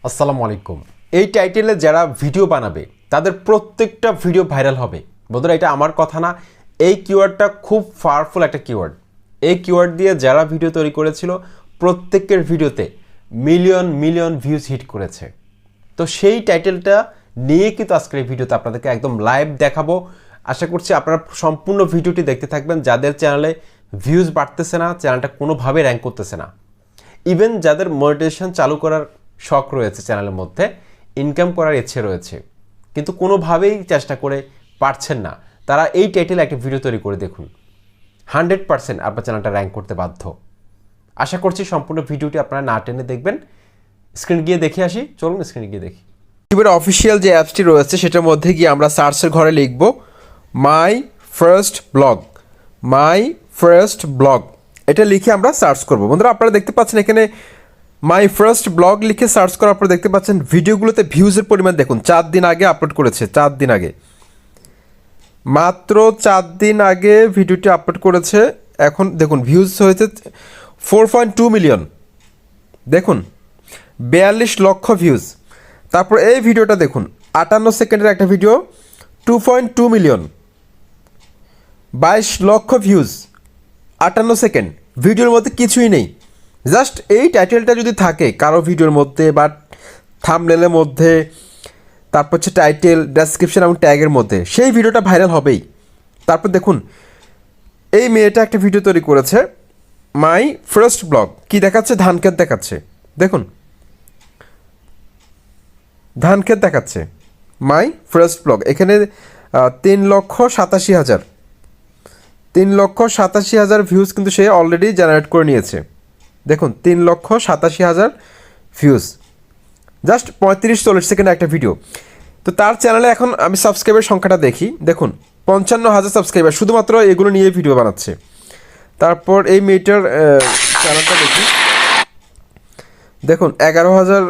আসসালামু আলাইকুম। এই টাইটেলে যারা ভিডিও বানাবে তাদের প্রত্যেকটা ভিডিও ভাইরাল হবে। বন্ধুরা, এটা আমার কথা না, এই কিওয়ার্ডটা খুব পাওয়ারফুল একটা কিওয়ার্ড। এই কিওয়ার্ড দিয়ে যারা ভিডিও তৈরি করেছিল প্রত্যেকের ভিডিওতে মিলিয়ন মিলিয়ন ভিউজ হিট করেছে। তো সেই টাইটেলটা নিয়ে কিন্তু আজকের এই ভিডিওতে আপনাদেরকে একদম লাইভ দেখাবো। আশা করছি আপনারা সম্পূর্ণ ভিডিওটি দেখতে থাকবেন। যাদের চ্যানেলে ভিউজ বাড়তেছে না, চ্যানেলটা কোনোভাবে র্যাঙ্ক করতেছে না, ইভেন যাদের মনিটাইজেশন চালু করার শখ রয়েছে, চ্যানেলের মধ্যে ইনকাম করার ইচ্ছে রয়েছে কিন্তু কোনোভাবেই চেষ্টা করে পারছেন না, তারা এই টাইটেলে একটা ভিডিও তৈরি করে দেখুন। 100% আপনার চ্যানেলটা র্যাঙ্ক করতে বাধ্য। আশা করছি সম্পূর্ণ ভিডিওটি আপনারা না টেনে দেখবেন। স্ক্রিনে গিয়ে দেখে আসি, চলুন স্ক্রিনে গিয়ে দেখি। ইউটিউবের অফিসিয়াল যে অ্যাপসটি রয়েছে সেটার মধ্যে গিয়ে আমরা সার্চের ঘরে লিখব my first blog. My first blog এটা লিখে আমরা সার্চ করব। বন্ধুরা, আপনারা দেখতে পাচ্ছেন এখানে মাই ফার্স্ট ব্লগ লিখে সার্চ করার পর দেখতে পাচ্ছেন ভিডিওগুলোতে ভিউজের পরিমাণ দেখুন। 4 দিন আগে আপলোড করেছে, 4 দিন আগে, মাত্র 4 দিন আগে ভিডিওটি আপলোড করেছে। এখন দেখুন ভিউজ হয়েছে 4.2 মিলিয়ন। দেখুন 42 লক্ষ ভিউজ। তারপর এই ভিডিওটা দেখুন, 58 সেকেন্ডের একটা ভিডিও, 2.2 মিলিয়ন, 22 লক্ষ ভিউজ, 58 সেকেন্ড। ভিডিওর মধ্যে কিছুই নেই, জাস্ট এই টাইটেলটা যদি থাকে কারো ভিডিওর মধ্যে বা থাম্বনেলের মধ্যে, তারপর হচ্ছে টাইটেল, ডেসক্রিপশন এবং ট্যাগের মধ্যে, সেই ভিডিওটা ভাইরাল হবেই। তারপর দেখুন এই মেয়েটা একটা ভিডিও তৈরি করেছে মাই ফার্স্ট ব্লগ। কি দেখাচ্ছে? ধান ক্ষেত দেখাচ্ছে। দেখুন ধান ক্ষেত দেখাচ্ছে মাই ফার্স্ট ব্লগ। এখানে 3,87,000 3,87,000 ভিউজ কিন্তু সে অলরেডি জেনারেট করে নিয়েছে। দেখুন 3,87,000 ভিউজ, জাস্ট 35-40 সেকেন্ডে একটা ভিডিও। তো তার চ্যানেলে এখন আমি সাবস্ক্রাইবার সংখ্যাটা দেখি, দেখুন 55,000 সাবস্ক্রাইবার, শুধুমাত্র এগুলো নিয়ে ভিডিও বানাচ্ছে। তারপর এই মেয়েটার চ্যানেলটা দেখি, দেখুন 11,000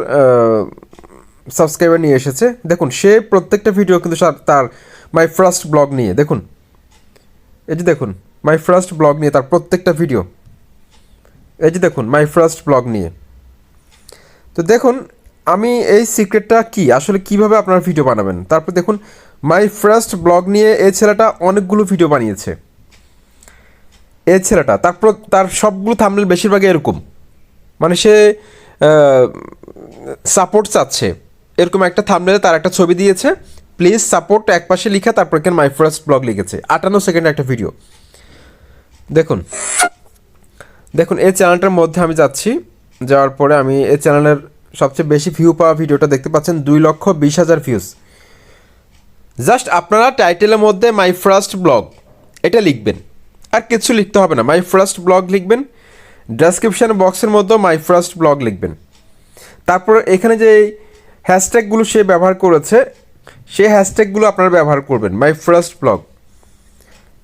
সাবস্ক্রাইবার নিয়ে এসেছে। দেখুন সে প্রত্যেকটা ভিডিও কিন্তু তার মাই ফার্স্ট ব্লগ নিয়ে, দেখুন এই যে দেখুন মাই ফার্স্ট ব্লগ নিয়ে তার প্রত্যেকটা ভিডিও, এই যে দেখুন মাই ফার্স্ট ব্লগ নিয়ে। তো দেখুন আমি এই সিক্রেটটা কি, আসলে কিভাবে আপনারা ভিডিও বানাবেন। তারপর দেখুন মাই ফার্স্ট ব্লগ নিয়ে এই ছেলেটা অনেকগুলো ভিডিও বানিয়েছে। এই ছেলেটা তারপর তার সবগুলো থাম্বনেল বেশিরভাগই এরকম, মানে সে সাপোর্ট চাচ্ছে, এরকম একটা থাম্বনেলে তার একটা ছবি দিয়েছে, প্লিজ সাপোর্ট একপাশে লিখা, তারপর এখানে মাই ফার্স্ট ব্লগ লিখেছে। 58 সেকেন্ডের একটা ভিডিও। দেখুন দেখুন এই চ্যানেলটার মধ্যে আমি যাচ্ছি, যাওয়ার পরে আমি এই চ্যানেলের সবচেয়ে বেশি ভিউ পাওয়া ভিডিওটা দেখতে পাচ্ছেন, 2,20,000 ভিউজ। জাস্ট আপনারা টাইটেলের মধ্যে মাই ফার্স্ট ব্লগ এটা লিখবেন, আর কিছু লিখতে হবে না, মাই ফার্স্ট ব্লগ লিখবেন। ডেসক্রিপশন বক্সের মধ্যেও মাই ফার্স্ট ব্লগ লিখবেন। তারপর এখানে যে হ্যাশট্যাগুলো সে ব্যবহার করেছে সেই হ্যাশট্যাগুলো আপনারা ব্যবহার করবেন, মাই ফার্স্ট ব্লগ,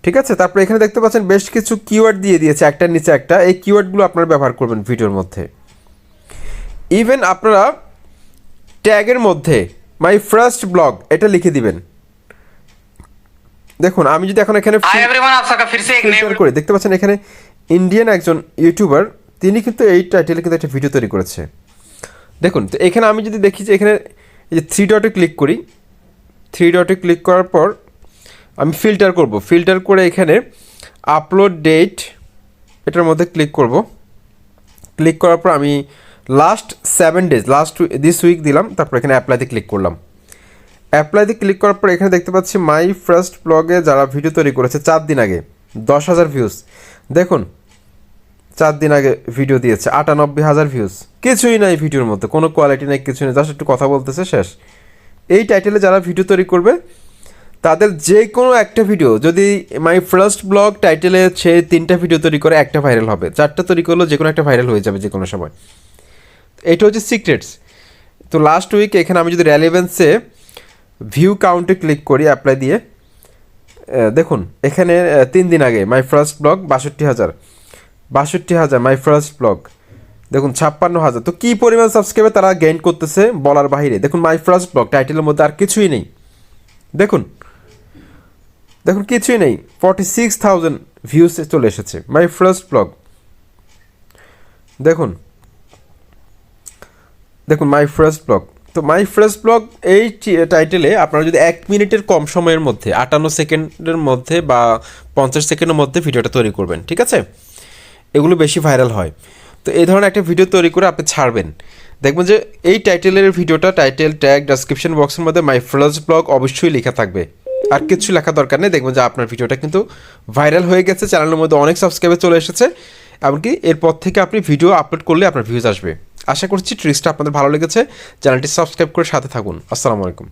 ঠিক আছে। তারপর এখানে দেখতে পাচ্ছেন বেশ কিছু কিওয়ার্ড দিয়ে দিয়েছে, একটার নিচে একটা। এই কিওয়ার্ডগুলো আপনারা ব্যবহার করবেন ভিডিওর মধ্যে। ইভেন আপনারা ট্যাগের মধ্যে মাই ফার্স্ট ব্লগ এটা লিখে দিবেন। দেখুন আমি যদি এখন এখানে ফিল্টার করে, দেখতে পাচ্ছেন এখানে ইন্ডিয়ান একজন ইউটিউবার, তিনি কিন্তু এই টাইটেলে কিন্তু একটা ভিডিও তৈরি করেছে। দেখুন তো এখানে আমি যদি দেখি যে এখানে এই যে 3 ডটে ক্লিক করি, 3 ডটে ক্লিক করার পর আমি ফিল্টার করব। ফিল্টার করে এখানে আপলোড ডেট এটার মধ্যে ক্লিক করব। ক্লিক করার পর আমি লাস্ট 7 ডেজ, দিস উইক দিলাম। তারপর এখানে অ্যাপ্লাইতে ক্লিক করলাম। অ্যাপ্লাইতে ক্লিক করার পর এখানে দেখতে পাচ্ছি মাই ফার্স্ট ব্লগে যারা ভিডিও তৈরি করেছে 4 দিন আগে 10,000 ভিউজ। দেখুন 4 দিন আগে ভিডিও দিয়েছে, 98,000 ভিউজ। কিছুই নাই ভিডিওর মধ্যে, কোনো কোয়ালিটি নাই, কিছু নেই, জাস্ট একটু কথা বলতেছে, শেষ। এই টাইটেলে যারা ভিডিও তৈরি করবে তাদের যে কোনো একটা ভিডিও, যদি মাই ফার্স্ট ব্লগ টাইটেলে সে 3টা ভিডিও তৈরি করে, একটা ভাইরাল হবে, 4টা তৈরি করলেও যে কোনো একটা ভাইরাল হয়ে যাবে যে কোনো সময়। এটা হচ্ছে সিক্রেটস। তো লাস্ট উইক এখানে আমি যদি রেলেভেন্সে ভিউ কাউন্টে ক্লিক করি অ্যাপ্লাই দিয়ে, দেখুন এখানে 3 দিন আগে my first blog 62,000 my first blog, দেখুন 56,000। তো কী পরিমাণ সাবস্ক্রাইবার তারা গেইন করতেছে বলার বাহিরে। দেখুন মাই ফার্স্ট ব্লগ টাইটেলের মধ্যে আর কিছুই নেই, দেখুন দেখুন কিছুই নেই, 46,000 ভিউজ চলে এসেছে মাই ফার্স্ট ব্লগ। দেখুন দেখুন মাই ফার্স্ট ব্লগ। তো মাই ফার্স্ট ব্লগ এই টাইটেলে আপনারা যদি 1 মিনিটের কম সময়ের মধ্যে 58 সেকেন্ডের মধ্যে বা 50 সেকেন্ডের মধ্যে ভিডিওটা তৈরি করবেন, ঠিক আছে? এগুলো বেশি ভাইরাল হয়। তো এই ধরনের একটা ভিডিও তৈরি করে আপনি ছাড়বেন, দেখবেন যে এই টাইটেলের ভিডিওটা টাইটেল ট্যাগ ডেসক্রিপশন বক্সের মধ্যে মাই ফার্স্ট ব্লগ অবশ্যই লেখা থাকবে, আর কিছু লেখা দরকার নেই। দেখবেন যে আপনার ভিডিওটা কিন্তু ভাইরাল হয়ে গেছে, চ্যানেলের মধ্যে অনেক সাবস্ক্রাইবার চলে এসেছে, এমনকি এরপর থেকে আপনি ভিডিও আপলোড করলে আপনার ভিউজ আসবে। আশা করছি ট্রিক্সটা আপনাদের ভালো লেগেছে। চ্যানেলটি সাবস্ক্রাইব করে সাথে থাকুন। আসসালামু আলাইকুম।